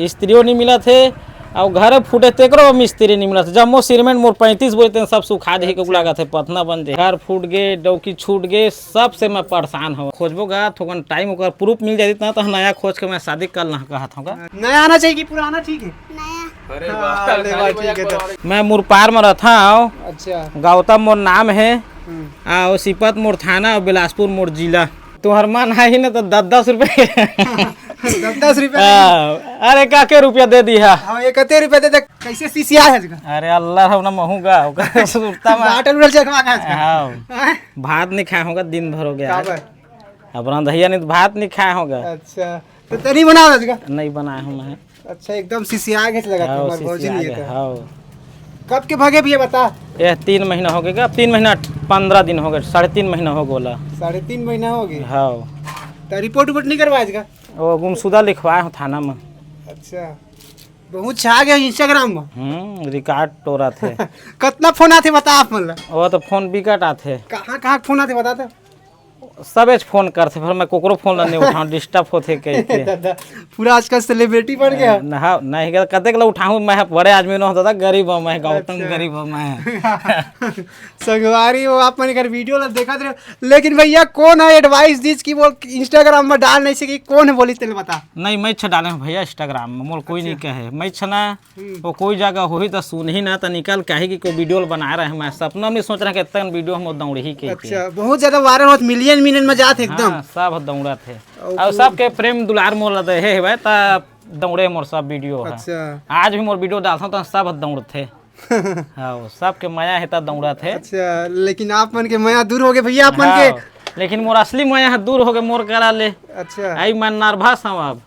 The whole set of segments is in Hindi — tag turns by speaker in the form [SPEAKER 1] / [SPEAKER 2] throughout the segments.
[SPEAKER 1] स्त्रियों नहीं मिला थे और घर फूटे तेकरो मिस्त्री नहीं मिला था। जब मोर सीमेंट मोर 35 बोलते सब सुखा दे के लगा थे पतना बन दे घर फूट गए डौकी छूट गए सब से मैं परेशान हूँ। खोजबो गा थोड़ा टाइम होकर प्रूफ मिल जाती ना तो नया खोज के मैं शादी कर ना कहा था।
[SPEAKER 2] नया आना चाहिए कि पुराना ठीक है?
[SPEAKER 1] नया। मैं मुरपार में रहता हूँ। अच्छा। गौतम मोर नाम है और सिपत मोर थाना और बिलासपुर मोर जिला। तुम्हार मन है ही ना तो 10-10 रुपए
[SPEAKER 2] 10-10 रुपए
[SPEAKER 1] अरे का रुपया दे दिया।
[SPEAKER 2] हाँ ये कते रुपए दे दे कैसे सीसिया है इसका?
[SPEAKER 1] अरे अल्लाह हो ना महूंगा सुरता में
[SPEAKER 2] आटल उड़ल चखवा खा इसका।
[SPEAKER 1] हां भात नहीं खाया होगा दिन भर हो गया। अब रंधैया नहीं तो भात नहीं खाया होगा।
[SPEAKER 2] अच्छा तो तरी बनाओ इसका? नहीं
[SPEAKER 1] बनाया हूं मैं।
[SPEAKER 2] अच्छा एकदम सीसिया के लगा तुम्हार भौजी नहीं है। हां कब के भागे भी ये बता? ये
[SPEAKER 1] 3 महीना हो गया। 3 महीना 15 दिन हो गए। 3.5 महीना हो गोला।
[SPEAKER 2] 3.5 महीना हो गए।
[SPEAKER 1] हां
[SPEAKER 2] तो रिपोर्ट नहीं करवाया इसका?
[SPEAKER 1] वो गुमशुदा लिखवाया हूँ थाना में।
[SPEAKER 2] अच्छा बहुत छा गया इंस्टाग्राम में।
[SPEAKER 1] रिकॉर्ड टोरा थे।
[SPEAKER 2] कितना फोन आते बता आप मतलब?
[SPEAKER 1] वो तो फोन बिकट आते।
[SPEAKER 2] कहाँ फोन आते बता तो?
[SPEAKER 1] सब फोन करते फिर मैं कोकरो फोन नहीं उठाऊं डिस्टर्ब होते कहते।
[SPEAKER 2] पूरा आजकल सेलिब्रिटी बन गया।
[SPEAKER 1] नहीं कते के उठाऊं मैं बड़े आदमी न होता था गरीब हूं मैं गौतम गरीब हूं मैं।
[SPEAKER 2] संगवारी वो आप मैंने कर वीडियो ला देखा थे लेकिन भैया कौन है एडवाइस दीज की वो इंस्टाग्राम में डाल नहीं सकी कौन है बोली तेल बता? नहीं मैं डाले भैया इंस्टाग्राम में मोल कोई नहीं कहे मैं ना वो कोई जगह हो ही तो सुन ही ना तो निकल कहे कि कोई वीडियो बना रहे हैं। मैं सपना में सोच रहा कि इतना वीडियो हम दौड़ ही के। अच्छा बहुत ज्यादा वायरल होत मिलियन में जाते एकदम।
[SPEAKER 1] हाँ, सब दौड़ा थे और सबके प्रेम दुलार मोल है भाई ता दौड़े मोर सब वीडियो है। अच्छा आज भी मोर वीडियो डालता तो सब दौड़ थे। हाँ सबके माया है ता दौड़ा थे। अच्छा
[SPEAKER 2] लेकिन आप मन के माया दूर हो गए भैया आप मन के।
[SPEAKER 1] लेकिन मोर असली माया है दूर हो गए मोर करा ले।
[SPEAKER 2] अच्छा
[SPEAKER 1] आई मैं नर्वस हूँ अब।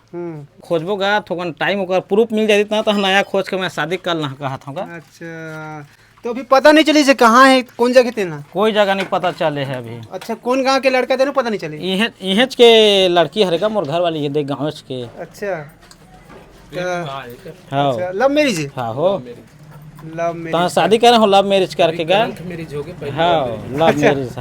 [SPEAKER 1] खोजबो गा थोड़ा टाइम होकर प्रूफ मिल जाती ना तो नया खोज के मैं शादी कर ना कहा था।
[SPEAKER 2] अच्छा तो अभी पता नहीं चली से कहाँ है कौन जगह थे ना? कोई
[SPEAKER 1] जगह नहीं पता चले है अभी।
[SPEAKER 2] अच्छा कौन गांव के लड़का थे ना पता नहीं चले?
[SPEAKER 1] इहेच के लड़की हरेगा मोर घर वाली ये देख गाँव के।
[SPEAKER 2] अच्छा
[SPEAKER 1] हाँ
[SPEAKER 2] लव मैरिज?
[SPEAKER 1] हाँ हो लव मैरिज शादी करे हो लव मैरिज करके गा। हाँ लव मैरिज।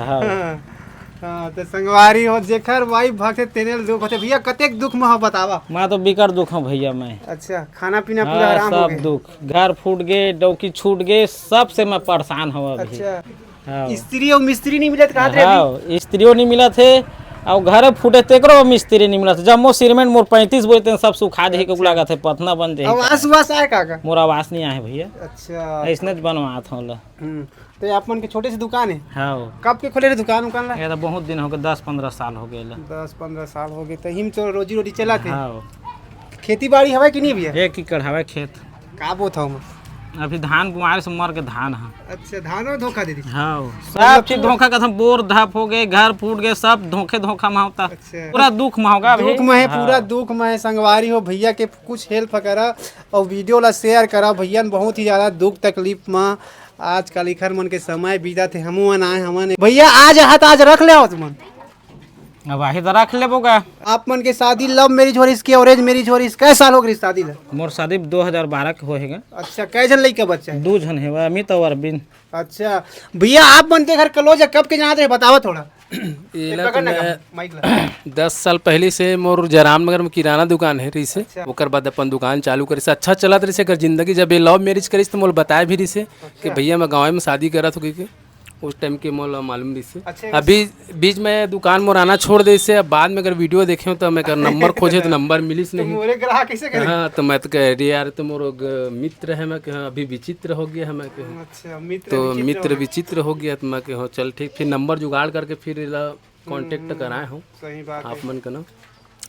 [SPEAKER 2] हाँ तो संगवारी हो जेखर वाई भागते तेने दुख होते भैया कतेक दुख में हो बतावा?
[SPEAKER 1] मैं तो बिकर दुख हूँ भैया मैं।
[SPEAKER 2] अच्छा खाना पीना पूरा आराम हो गया?
[SPEAKER 1] सब दुख घर फूट गए डौकी छूट गए सब से मैं परेशान हूँ अभी।
[SPEAKER 2] अच्छा स्त्री और मिस्त्री नहीं मिले कहा थे?
[SPEAKER 1] स्त्रियों नहीं मिला थे और घर फूटे तेकरो मिस्त्री नहीं मिला था। जब मोर सीमेंट मोर 35 बोलते सब सुखा दे के लगा थे पतना बन दे।
[SPEAKER 2] आवास आए का? मोर
[SPEAKER 1] आवास नहीं आए भैया।
[SPEAKER 2] अच्छा
[SPEAKER 1] ऐसने बनवा था।
[SPEAKER 2] तो आप मन के छोटे से दुकान है?
[SPEAKER 1] हाँ
[SPEAKER 2] कब के खोले दुकान
[SPEAKER 1] ये तो बहुत दिन हो गए 10-15 साल हो गए।
[SPEAKER 2] 10-15 साल हो गए तो हिम तो रोजी रोटी चला थे। हाँ खेती बाड़ी हवा कि नहीं भैया?
[SPEAKER 1] 1 एकड़ हवा खेत
[SPEAKER 2] का बो था
[SPEAKER 1] अभी धान बुआरे से मर के धान है।
[SPEAKER 2] अच्छा धान और धोखा दे दी?
[SPEAKER 1] हाँ सब चीज धोखा का था। बोर धप हो गए घर फूट गए सब धोखा में होता। अच्छा। पूरा दुख में होगा
[SPEAKER 2] दुख में है। पूरा दुख में है। संगवारी हो भैया के कुछ हेल्प करा और वीडियो ला शेयर करा भैया बहुत ही ज्यादा दुख तकलीफ में आज कल इखर मन के समय बीता थे हम आए हमन भैया आज आज रख ले तुम
[SPEAKER 1] अब आही तो रख ले बोगा।
[SPEAKER 2] आप मन के शादी लव मैरिज हो रही इसकी अरेंज मैरिज हो रही कै साल हो गई शादी ला?
[SPEAKER 1] मोर शादी 2012 के होएगा।
[SPEAKER 2] अच्छा कै जन लड़का बच्चा है?
[SPEAKER 1] 2 जन है अमित और अरविंद।
[SPEAKER 2] अच्छा भैया आप मन के घर कलोज कब के जाते हैं बतावा थोड़ा?
[SPEAKER 3] 10 साल पहले से मोर जयराम नगर में किराना दुकान है रही से। ओकर बाद अपन दुकान चालू करी से अच्छा चलत रही से अगर जिंदगी जब ये लव मैरिज करी तो मोल बताया भी रही से कि भैया मैं गाँव में शादी करा था क्योंकि उस टाइम के मोल मालूम रही से। अच्छा, अभी बीच में दुकान मोर आना छोड़ दे से बाद में अगर वीडियो देखे तो मैं नंबर खोजे तो नंबर मिलिस नहीं। हाँ तो मैं तो कह रही यार तो मोर मित्र है मैं अभी विचित्र हो गया है मैं तो मित्र विचित्र हो गया तो मैं कह चल ठीक फिर नंबर जुगाड़ करके फिर कांटेक्ट कराए हूँ आप मन का ना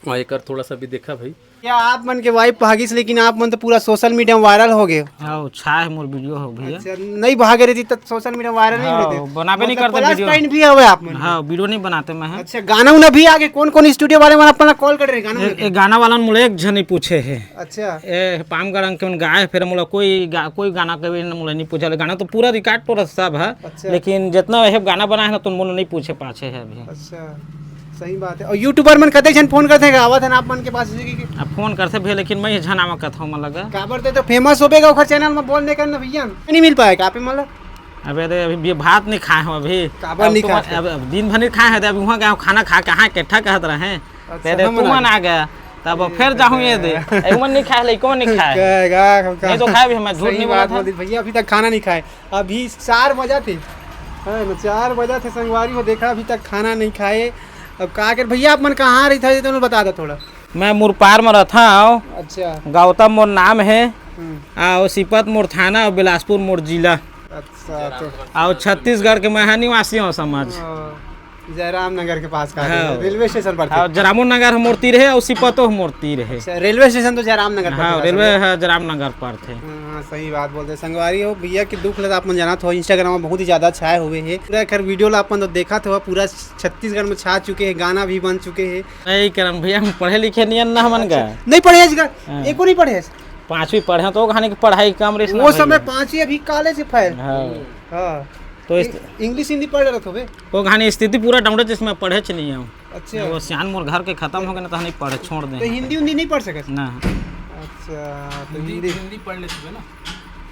[SPEAKER 3] वहाँ एक थोड़ा सा भी देखा भाई
[SPEAKER 2] क्या आप मन के वाइफ भागिस लेकिन आप मन तो पूरा सोशल मीडिया में वायरल हो गए।
[SPEAKER 1] हाँ छा है मोर वीडियो हो भैया। अच्छा,
[SPEAKER 2] नहीं भागे रहती तो सोशल मीडिया वायरल नहीं होते
[SPEAKER 1] बनाबे नहीं करते वीडियो
[SPEAKER 2] भी है आप मन?
[SPEAKER 1] हाँ वीडियो नहीं बनाते मैं।
[SPEAKER 2] अच्छा गाना उन्हें भी आगे कौन कौन स्टूडियो वाले में अपना कॉल कर रहे
[SPEAKER 1] गाना गाना वाला मुझे एक जन ही पूछे है।
[SPEAKER 2] अच्छा
[SPEAKER 1] ए पामगढ़ के गाय फिर मुझे कोई गाना कभी मुझे नहीं पूछा गाना तो पूरा रिकॉर्ड तो सब है लेकिन जितना गाना बना है ना तो मुझे नहीं पूछे पाछे है अभी।
[SPEAKER 2] अच्छा सही बात है। और यूट्यूबर मन कते जन फोन करते हैं आवत है आप मन के पास
[SPEAKER 1] फोन करते भैया लेकिन मैं झनामा कथा मन लगा
[SPEAKER 2] का बरते तो फेमस हो बेगा ओखर चैनल में बोलने का ना भैया नहीं मिल पाएगा आप मतलब?
[SPEAKER 1] अबे भात नहीं खाए हो अभी
[SPEAKER 2] काबर नहीं खाए
[SPEAKER 1] अब दिन भर नहीं खाए हैं अभी वहाँ गए खाना खा के हाँ इकट्ठा कहते रहे तेरे तुमन आ गया तब फिर जाऊँ ये दे एक मन नहीं खाए लइको नहीं खाए नहीं तो खाए भी मैं झूठ नहीं बोला था
[SPEAKER 2] भैया अभी तक खाना नहीं खाए अभी 4 बजा थे 4 बजा थे संगवारी को देखा अभी तक खाना नहीं खाए अब कहा कर भैया आप मन कहाँ रही था तो बता दो थोड़ा
[SPEAKER 1] मैं मुरपार में रहता हूँ
[SPEAKER 2] अच्छा
[SPEAKER 1] गौतम मोर नाम है और सिपत मोर थाना और बिलासपुर मोर जिला
[SPEAKER 2] अच्छा तो
[SPEAKER 1] और छत्तीसगढ़ के मैं निवासी हूँ समझ
[SPEAKER 2] जयराम नगर के पास का
[SPEAKER 1] हाँ।
[SPEAKER 2] रेलवे स्टेशन पर थे।
[SPEAKER 1] और जरामो नगर मूर्ति रहे और सिपतो मूर्ति रहे
[SPEAKER 2] अच्छा, रेलवे स्टेशन तो जयराम नगर पर
[SPEAKER 1] हाँ
[SPEAKER 2] था,
[SPEAKER 1] रेलवे
[SPEAKER 2] समझे?
[SPEAKER 1] है जराम नगर पर थे
[SPEAKER 2] हाँ सही बात बोलते संगवारी हो भैया की दुख लगा अपन जाना था इंस्टाग्राम में बहुत ही ज्यादा छाए हुए हैं पूरा खैर वीडियो ला अपन तो देखा था पूरा छत्तीसगढ़ में छा चुके हैं गाना भी बन चुके हैं
[SPEAKER 1] नहीं करम भैया हम पढ़े लिखे नहीं ना हमन का
[SPEAKER 2] नहीं पढ़े
[SPEAKER 1] हाँ।
[SPEAKER 2] एको नहीं पढ़े
[SPEAKER 1] 5वीं पढ़े तो कहानी की पढ़ाई कम रही
[SPEAKER 2] वो समय 5वीं अभी कॉलेज से फैल
[SPEAKER 1] हाँ
[SPEAKER 2] हाँ
[SPEAKER 1] तो
[SPEAKER 2] इंग्लिश हिंदी पढ़ रहे थे
[SPEAKER 1] वो कहानी स्थिति पूरा डाउन जिसमें पढ़े चलिए हूँ
[SPEAKER 2] अच्छा
[SPEAKER 1] वो सियान मोर घर के खत्म हो गए ना तो नहीं पढ़े छोड़
[SPEAKER 2] तो
[SPEAKER 1] दें
[SPEAKER 2] हिंदी उंदी नहीं पढ़ सके
[SPEAKER 1] ना
[SPEAKER 2] अच्छा तो हिंदी
[SPEAKER 3] पढ़ लेते ना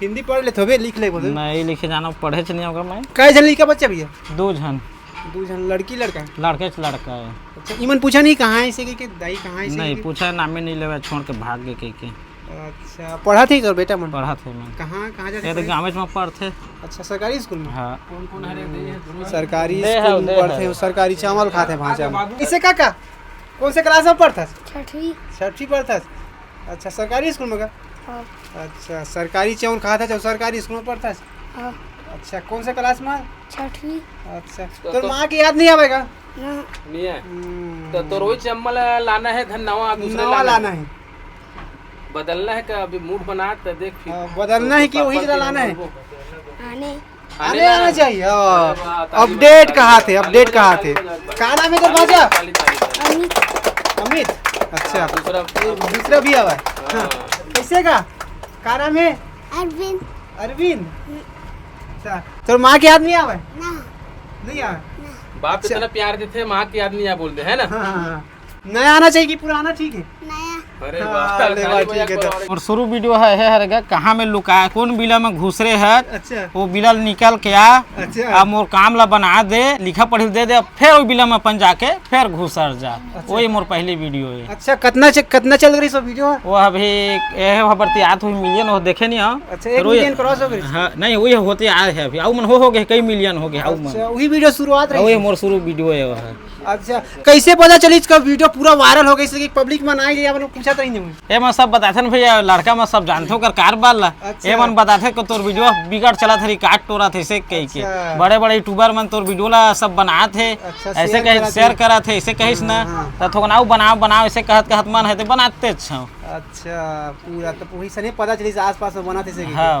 [SPEAKER 2] हिंदी पढ़ लेते हो लिख ले बोले
[SPEAKER 1] नहीं लिखे जाना पढ़े चलिए होगा मैं
[SPEAKER 2] कै जन लड़का बच्चा भैया
[SPEAKER 1] 2 जन
[SPEAKER 2] 2 जन लड़की लड़का
[SPEAKER 1] लड़के से लड़का है
[SPEAKER 2] अच्छा इमन पूछा नहीं कहाँ है इसे कि दाई कहाँ है इसे
[SPEAKER 1] नहीं पूछा नामे नहीं लेवा छोड़ के भाग गए के
[SPEAKER 2] अच्छा पढ़ा थी तो बेटा मन
[SPEAKER 1] पढ़ा थे मैं
[SPEAKER 2] कहाँ कहाँ
[SPEAKER 1] ये
[SPEAKER 2] जाते
[SPEAKER 1] तो गाँव में पढ़ते
[SPEAKER 2] अच्छा सरकारी स्कूल में
[SPEAKER 1] हाँ
[SPEAKER 2] सरकारी
[SPEAKER 1] दे
[SPEAKER 2] स्कूल
[SPEAKER 1] है,
[SPEAKER 2] में
[SPEAKER 1] दे
[SPEAKER 2] पढ़ते
[SPEAKER 1] है।
[SPEAKER 2] हो सरकारी चावल खाते हैं भाषा में इसे काका कौन से क्लास में पढ़ता 6वीं पढ़ता अच्छा सरकारी स्कूल में का अच्छा सरकारी चावल खाता था सरकारी स्कूल में पढ़ता अच्छा कौन से क्लास में
[SPEAKER 4] 6वीं
[SPEAKER 2] अच्छा तो माँ की याद नहीं आवेगा
[SPEAKER 3] नहीं है तो रोज चम्मल लाना है धन नवा दूसरे
[SPEAKER 2] नवा लाना है
[SPEAKER 3] बदलना है का अभी मूड बना तो देख फिर
[SPEAKER 2] बदलना है कि वही लाना है
[SPEAKER 4] आने
[SPEAKER 2] आने आना चाहिए अपडेट कहाँ थे अपडेट कहाँ थे क्या नाम है तेरा भाजा
[SPEAKER 4] अमित
[SPEAKER 2] अमित अच्छा
[SPEAKER 3] दूसरा
[SPEAKER 2] दूसरा भी आवा हाँ। कैसे का क्या नाम है
[SPEAKER 4] अरविंद
[SPEAKER 2] अरविंद अच्छा तो माँ की याद नहीं आवा
[SPEAKER 4] ना
[SPEAKER 2] नहीं आवा
[SPEAKER 3] बाप इतना प्यार देते माँ की आदमी यहाँ बोलते है ना
[SPEAKER 2] हाँ, हाँ, हाँ। नया आना चाहिए कि पुराना ठीक है
[SPEAKER 4] नया
[SPEAKER 3] अरे
[SPEAKER 2] हाँ,
[SPEAKER 3] वाह
[SPEAKER 2] अरे वाह, ठीक है तो।
[SPEAKER 1] और शुरू वीडियो है हरेगा कहाँ में लुकाया कौन बिला में घुस रहे है
[SPEAKER 2] अच्छा
[SPEAKER 1] वो बिला निकल के आ
[SPEAKER 2] अच्छा
[SPEAKER 1] अब मोर काम ला बना दे लिखा पढ़ी दे दे फिर वो बिला में अपन जाके फिर घुसर जा वही मोर पहली वीडियो है
[SPEAKER 2] अच्छा कितना चल रही सब वीडियो
[SPEAKER 1] वो अभी यह बरतियात हुई मिलियन हो देखे नहीं हो
[SPEAKER 2] अच्छा 1 मिलियन क्रॉस हो गई
[SPEAKER 1] हाँ नहीं वही होते आए है अभी आउ मन हो गए कई मिलियन हो गए आउ मन
[SPEAKER 2] अच्छा वही वीडियो शुरुआत रही
[SPEAKER 1] वही मोर शुरू वीडियो है वो है
[SPEAKER 2] अच्छा कैसे पता चली इसका वीडियो पूरा वायरल हो गई इसलिए पब्लिक में आई गई आपने पूछा तो ही नहीं
[SPEAKER 1] ये मैं सब बताते ना भैया लड़का में सब जानते हो कर कार बाल ला
[SPEAKER 2] अच्छा।
[SPEAKER 1] ये मन बताते कि तोर वीडियो बिगड़ चला थे काट टोरा थे ऐसे कह के
[SPEAKER 2] अच्छा।
[SPEAKER 1] बड़े बड़े यूट्यूबर मन तोर वीडियो ला सब बना थे
[SPEAKER 2] अच्छा,
[SPEAKER 1] ऐसे
[SPEAKER 2] शेयर
[SPEAKER 1] कहे
[SPEAKER 2] करा
[SPEAKER 1] शेयर
[SPEAKER 2] थे।
[SPEAKER 1] करा थे ऐसे कहिस ना
[SPEAKER 2] हाँ।
[SPEAKER 1] तो थोड़ा बनाओ ऐसे कहत मन है तो बनाते छो
[SPEAKER 2] अच्छा पूरा तो वही सने पता चली आस पास में बना थे
[SPEAKER 1] हाँ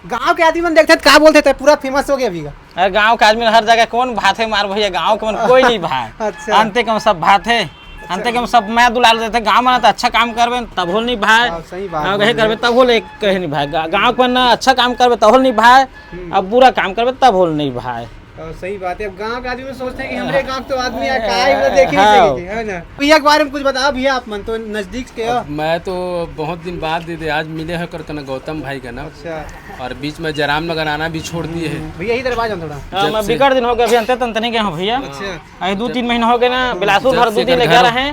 [SPEAKER 2] गांव के आदमी मन देखते क्या बोलते थे पूरा फेमस हो गया अभी का
[SPEAKER 1] अरे गाँव के आदमी हर जगह कौन भात है मार भैया गाँव के मन कोई नहीं भाई
[SPEAKER 2] अच्छा।
[SPEAKER 1] अंते कम सब भात है अंते कम सब मैं दुलाल देते गाँव में ना तो अच्छा काम करबे तब हो नहीं भाई
[SPEAKER 2] हाँ, सही बात
[SPEAKER 1] कहे करबे तब होल कहे नहीं भाई गाँव के ना अच्छा काम करबे तब होल नहीं भाई अब बुरा काम करबे तब होल नहीं भाई
[SPEAKER 2] और सही बात है अब गांव के आदमी सोचते हैं कि हमारे गांव तो आदमी है काहे वो देखे
[SPEAKER 1] हाँ।
[SPEAKER 2] नहीं सके है ना भैया के बारे में कुछ बताओ भैया आप मन तो नजदीक के हो
[SPEAKER 3] मैं तो बहुत दिन बाद दीदी आज मिले हैं करके ना गौतम भाई का ना
[SPEAKER 2] अच्छा
[SPEAKER 3] और बीच में जयराम नगर आना भी छोड़ दिए हैं
[SPEAKER 2] भैया इधर बाजो थोड़ा
[SPEAKER 1] हाँ, मैं बिगड़ दिन हो गया अभी अंते तंत नहीं गए हूँ भैया
[SPEAKER 2] अच्छा
[SPEAKER 1] अभी 2-3 महीना हो गए ना बिलासपुर भर 2 दिन ले गए रहे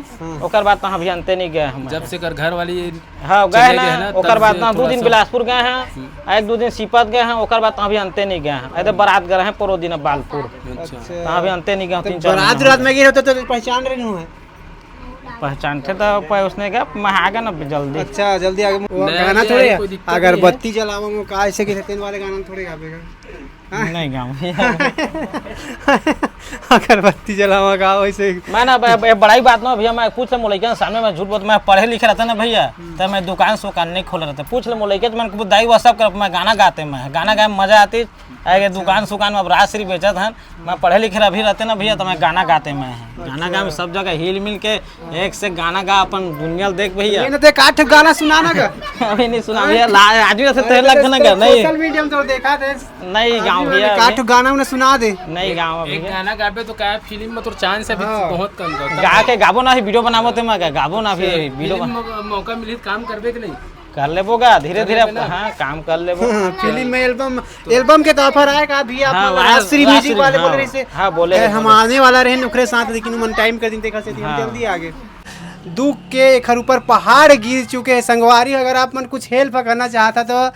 [SPEAKER 1] ओकर बाद तो अभी अंते नहीं गए हम
[SPEAKER 3] जब से कर घर वाली
[SPEAKER 1] हाँ गए
[SPEAKER 3] चले गए
[SPEAKER 1] ना
[SPEAKER 3] ना,
[SPEAKER 1] ओकर
[SPEAKER 3] तब
[SPEAKER 1] बाद
[SPEAKER 3] से
[SPEAKER 1] ना 2
[SPEAKER 3] थोड़ा
[SPEAKER 1] दिन
[SPEAKER 3] सा-
[SPEAKER 1] बिलासपुर गए हैं 1-2 दिन सिपत गए हैं ओकर बाद तो अभी अंते नहीं गए हैं अरे बारात गए हैं परो दिन बालपुर
[SPEAKER 3] अच्छा
[SPEAKER 1] तो अभी अंते नहीं गए 3-4
[SPEAKER 2] रात रात में गए होते तो पहचान रहे नहीं है
[SPEAKER 1] पहचानते तो उसने क्या मैं आ गया ना जल्दी
[SPEAKER 2] अच्छा जल्दी आगे वो
[SPEAKER 3] नया
[SPEAKER 2] गाना
[SPEAKER 3] नया
[SPEAKER 2] थोड़े
[SPEAKER 3] है, कोई दिक्कत नहीं
[SPEAKER 2] अगर
[SPEAKER 3] है।
[SPEAKER 2] बत्ती जलाओगे का ऐसे के तेन वाले गाना थोड़े गावेगा
[SPEAKER 1] नहीं गाँव
[SPEAKER 2] अगरबत्ती जलाओगा वैसे
[SPEAKER 1] मैं ना बड़ाई बात ना भैया मैं पूछ ले मोलैके सामने मैं झूठ बोल मैं पढ़े लिखे रहता ना भैया तो मैं दुकान सोकान नहीं खोले रहता पूछ ले मोलैके तो मैंने दाई वो सब कर मैं गाना गाते मैं गाना गाए में मजा आती आगे दुकान सुकान में अब राजश्री बेचत हैं मैं पढ़े लिखे अभी रहते ना भैया तो मैं गाना गाते मैं गाना गाए में सब जगह हिल मिल के एक से गाना गा अपन दुनिया देख भैया
[SPEAKER 2] ये ना देख आठ गाना सुनाना का
[SPEAKER 1] अभी नहीं सुना भैया आज भी ऐसे तेरे लग ना क्या नहीं
[SPEAKER 2] सोशल मीडिया में तो देखा थे
[SPEAKER 1] नहीं गाँव भैया
[SPEAKER 2] आठ गाना उन्हें सुना दे
[SPEAKER 1] नहीं गाँव
[SPEAKER 3] एक
[SPEAKER 1] भैया
[SPEAKER 3] गाना गाबे तो क्या फिल्म में तो चांस है
[SPEAKER 2] हाँ।
[SPEAKER 3] बहुत कम गौतम
[SPEAKER 1] गा के गाबो ना वीडियो बनाबो ते मैं गाबो ना भी वीडियो
[SPEAKER 3] फिल्म में मौका मिली तो काम करबे कि नहीं
[SPEAKER 1] कर लेबोगा धीरे धीरे हाँ काम कर लेबो
[SPEAKER 2] फिल्म में एल्बम के तौर पर आएगा अभी आप
[SPEAKER 1] हाँ,
[SPEAKER 2] राजश्री
[SPEAKER 1] राजश्री,
[SPEAKER 2] म्यूजिक वाले
[SPEAKER 1] हाँ,
[SPEAKER 2] बोल रहे से
[SPEAKER 1] हाँ, बोले
[SPEAKER 2] हम आने वाला रहे नुकरे साथ लेकिन मन टाइम कर दिन देखा से
[SPEAKER 1] हाँ।
[SPEAKER 2] जल्दी आगे दुख के एकर ऊपर पहाड़ गिर चुके हैं संगवारी। अगर आप मन कुछ हेल्प करना चाहता तो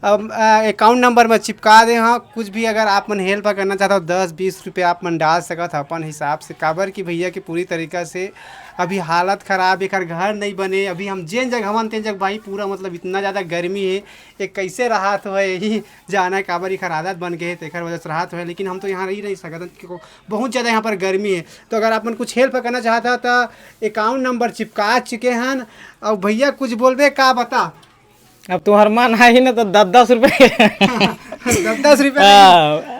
[SPEAKER 2] अकाउंट नंबर में चिपका दे। हाँ, कुछ भी अगर आप मन हेल्प करना चाहता हो 10-20 रुपये आप मन डाल सकत अपन हिसाब से। काबर कि भैया की पूरी तरीका से अभी हालत ख़राब, एक घर नहीं बने। अभी हम जेन जगह हवन तेन जगह भाई पूरा मतलब इतना ज़्यादा गर्मी है, एक कैसे राहत हो यही जाना है। काबर एकर आदत बन गए है तेकर वजह से राहत हो, लेकिन हम तो यहाँ रह नहीं सकते क्योंकि बहुत ज़्यादा यहाँ पर गर्मी है। तो अगर आप मन कुछ हेल्प करना चाहता तो अकाउंट नंबर चिपका चुके हैं। और भैया कुछ बोलबे का बता।
[SPEAKER 1] अब तुम्हार मन है ही ना तो 10-10 रुपये
[SPEAKER 2] 10-10 रुपये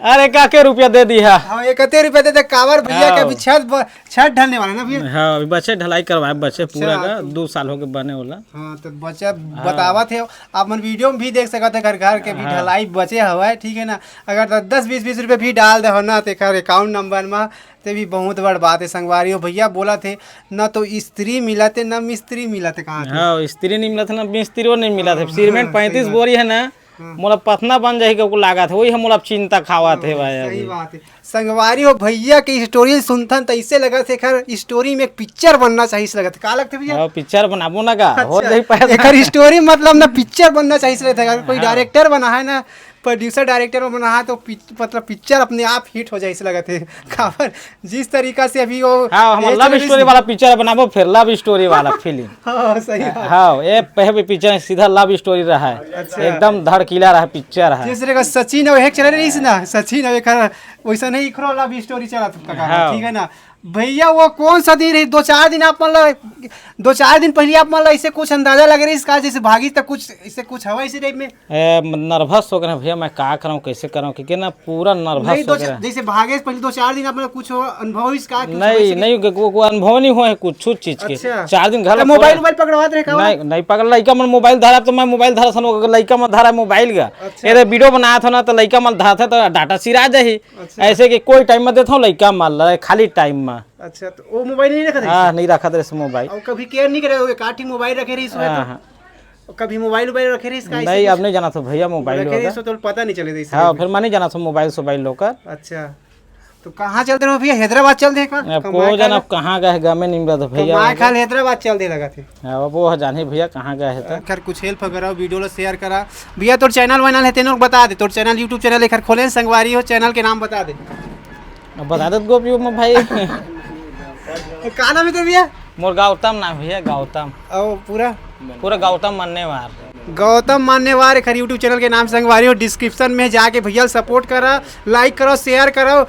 [SPEAKER 1] अरे का रुपया दे दी है।
[SPEAKER 2] हाँ, 31 रुपये दे दे। काबर भैया के अभी छत ढलने वाला ना भैया।
[SPEAKER 1] हाँ, अभी बच्चे ढलाई करवाए, बच्चे पूरा का 2 साल हो गए बने वाला।
[SPEAKER 2] हाँ, तो बच्चा बतावा थे आप मन वीडियो में भी देख सकते घर घर के भी ढलाई बचे हवा है, ठीक है ना। अगर 10-20 रुपये भी डाल दे हो ना तो अकाउंट नंबर में तो भी बहुत बड़ बात है। संगवारी हो भैया बोला थे न तो स्त्री मिला थे न मिस्त्री मिला थे। कहाँ
[SPEAKER 1] हाँ, स्त्री नहीं मिला था ना मिस्त्री नहीं मिला था। सीमेंट 35 बोरी है ना, मोला पतना बन जाए को लागत है, वही हम मोला चिंता खावत है भाई।
[SPEAKER 2] सही बात है। संगवारी हो भैया की स्टोरी सुनथन तो ऐसे लगा थे खैर स्टोरी में एक पिक्चर बनना चाहिए लगा था। का लगता भैया?
[SPEAKER 1] हाँ, पिक्चर बनाबो ना का हो
[SPEAKER 2] अच्छा,
[SPEAKER 1] जाई पैसा।
[SPEAKER 2] एकर स्टोरी मतलब ना पिक्चर बनना चाहिए था। अगर कोई डायरेक्टर बना है ना, प्रोड्यूसर डायरेक्टर में बना है तो मतलब पिक्चर अपने आप हिट हो जाए ऐसे लगा थे। काबर जिस तरीका से अभी वो
[SPEAKER 1] हाँ, हम लव स्टोरी वाला पिक्चर बनाबो, फिर लव स्टोरी वाला फिल्म।
[SPEAKER 2] हाँ, सही बात।
[SPEAKER 1] हाँ, ये पहले पिक्चर सीधा लव स्टोरी रहा है।
[SPEAKER 2] अच्छा।
[SPEAKER 1] एकदम धड़कीला रहा पिक्चर है।
[SPEAKER 2] जिस तरह का सचिन और चल रही है ना, सचिन और वैसा नहीं इखरो लव स्टोरी चला था।
[SPEAKER 1] हाँ।
[SPEAKER 2] ठीक है ना भैया। वो कौन सा दिन रही 2-4 दिन आप मतलब 2-4 दिन पहले आप मतलब ऐसे कुछ अंदाजा लग रही है इसका जैसे भागी तक कुछ ऐसे कुछ हवा इसी टाइप में।
[SPEAKER 1] नर्वस हो गए भैया, मैं क्या कराऊं कैसे कराऊं, क्योंकि ना पूरा नर्वस हो गया।
[SPEAKER 2] जैसे भागे से पहले 2-4 दिन आप मतलब कुछ अनुभव इसका
[SPEAKER 1] नहीं वो अनुभव नहीं हुआ है कुछ चीज के।
[SPEAKER 2] अच्छा।
[SPEAKER 1] 4 दिन घर
[SPEAKER 2] मोबाइल पकड़वा रहे
[SPEAKER 1] नहीं पकड़। लड़का मन मोबाइल धरा तो मैं मोबाइल धरा सन, लड़का मन धरा मोबाइल का। अरे वीडियो बनाया था ना तो लड़का मन धरा था तो डाटा सिरा जाही। ऐसे कि कोई टाइम में देता हूँ लड़का मन खाली टाइम में।
[SPEAKER 2] अच्छा, तो वो मोबाइल नहीं रखा था?
[SPEAKER 1] हाँ, नहीं रखा था इसे मोबाइल।
[SPEAKER 2] और कभी केयर नहीं करे काटी मोबाइल रखे रही इसमें तो कभी मोबाइल रखे रही इसका
[SPEAKER 1] नहीं, अब नहीं जाना था भैया मोबाइल
[SPEAKER 2] रखे रही तो पता नहीं चले था।
[SPEAKER 1] हाँ, फिर मैं नहीं जाना था मोबाइल लोकर।
[SPEAKER 2] अच्छा, तो कहाँ चलते रहो भैया? हैदराबाद चल दे
[SPEAKER 1] को जाना कहाँ गए गमे नहीं मिला था भैया।
[SPEAKER 2] मैं खाल हैदराबाद चल दे लगा थे।
[SPEAKER 1] वो जाने भैया कहाँ गए है।
[SPEAKER 2] खैर कुछ हेल्प करा वीडियो लो शेयर करा भैया। तोर चैनल वाइनल है तेनो बता दे। तोर चैनल यूट्यूब चैनल लेकर खोले संगवारी हो, चैनल के नाम बता दे।
[SPEAKER 1] बता दे गोपी में भाई।
[SPEAKER 2] का नाम है भैया?
[SPEAKER 1] मोर गौतम नाम भैया, गौतम। पूरा गौतम मान्यवार।
[SPEAKER 2] गौतम मान्यवार खैर यूट्यूब चैनल के नाम संगवारी हो। डिस्क्रिप्शन में जाके भैया सपोर्ट करा, लाइक करो, शेयर करो।